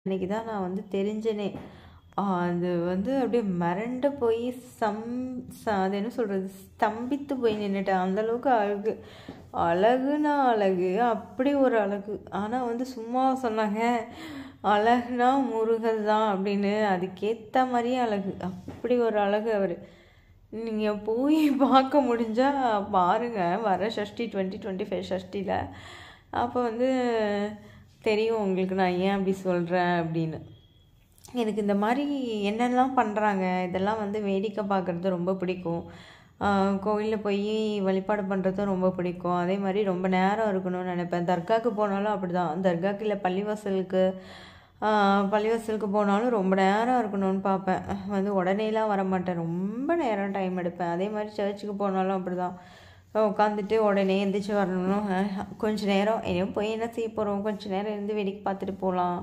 அன்றைக்கி தான் நான் வந்து தெரிஞ்சேனே. அது வந்து அப்படியே மிரண்டு போய் அது என்ன சொல்கிறது, ஸ்தம்பித்து போய் நின்றுட்டேன். அந்தளவுக்கு அழகு, அழகுனா அழகு, அப்படி ஒரு அழகு. ஆனால் வந்து சும்மா சொன்னாங்க, அழகுனா முருகல் தான் அப்படின்னு. அதுக்கேற்ற மாதிரியே அழகு, அப்படி ஒரு அழகு அவர். நீங்கள் போய் பார்க்க முடிஞ்சால் பாருங்கள், வர ஷஷ்டி 2025 ஷஷ்டியில். அப்போ வந்து தெரியும் உங்களுக்கு நான் ஏன் அப்படி சொல்கிறேன் அப்படின்னு. எனக்கு இந்த மாதிரி என்னெல்லாம் பண்ணுறாங்க இதெல்லாம் வந்து வேடிக்கை பார்க்குறது ரொம்ப பிடிக்கும். கோவிலில் போய் வழிபாடு பண்ணுறதும் ரொம்ப பிடிக்கும். அதே மாதிரி ரொம்ப நேரம் இருக்கணும்னு நினைப்பேன். தர்காவுக்கு போனாலும் அப்படி தான். தர்காவுக்கு இல்லை பள்ளிவாசலுக்கு போனாலும் ரொம்ப நேரம் இருக்கணும்னு பார்ப்பேன். வந்து உடனேலாம் வர மாட்டேன், ரொம்ப நேரம் டைம் எடுப்பேன். அதே மாதிரி சர்ச்சுக்கு போனாலும் அப்படி தான். உட்காந்துட்டு உடனே எந்திரிச்சு வரணும். கொஞ்சம் நேரம் என்னையும் போய் என்ன செய்ய போகிறோம், கொஞ்சம் நேரம் இருந்து வேடிக்கை பார்த்துட்டு போகலாம்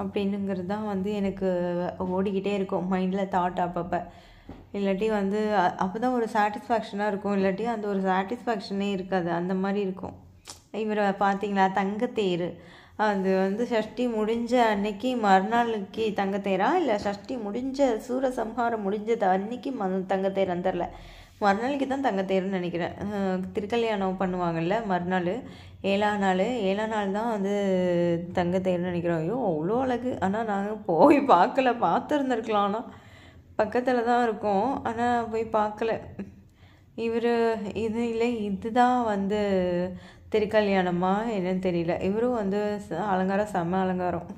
அப்படின்னுங்கிறது தான் வந்து எனக்கு ஓடிக்கிட்டே இருக்கும் மைண்டில் தாட் அப்பப்போ. இல்லாட்டி வந்து அப்போ தான் ஒரு சாட்டிஸ்ஃபேக்ஷனாக இருக்கும், இல்லாட்டி அந்த ஒரு சாட்டிஸ்ஃபேக்ஷனே இருக்காது, அந்த மாதிரி இருக்கும். இவரை பார்த்தீங்களா, தங்கத்தேர். அது வந்து ஷஷ்டி முடிஞ்ச அன்னைக்கு மறுநாளைக்கு தங்கத்தேரா இல்லை ஷஷ்டி முடிஞ்ச சூரசம்ஹாரம் முடிஞ்சது அன்னைக்கு தங்கத்தேர் வந்துடல, மறுநாளைக்கு தான் தங்கத்தேர்னு நினைக்கிறேன். திருக்கல்யாணம் பண்ணுவாங்கள்ல மறுநாள், ஏழாம் நாள் தான் வந்து தங்கத்தேர்னு நினைக்கிறோம். ஐயோ அவ்வளோ அழகு. ஆனால் நாங்கள் போய் பார்க்கல, பார்த்துருந்துருக்கலாம். ஆனால் பக்கத்தில் தான் இருக்கோம், ஆனால் போய் பார்க்கல. இதுதான் வந்து திருக்கல்யாணமா என்னன்னு தெரியல. இவரும் வந்து அலங்காரம், செம்ம அலங்காரம்.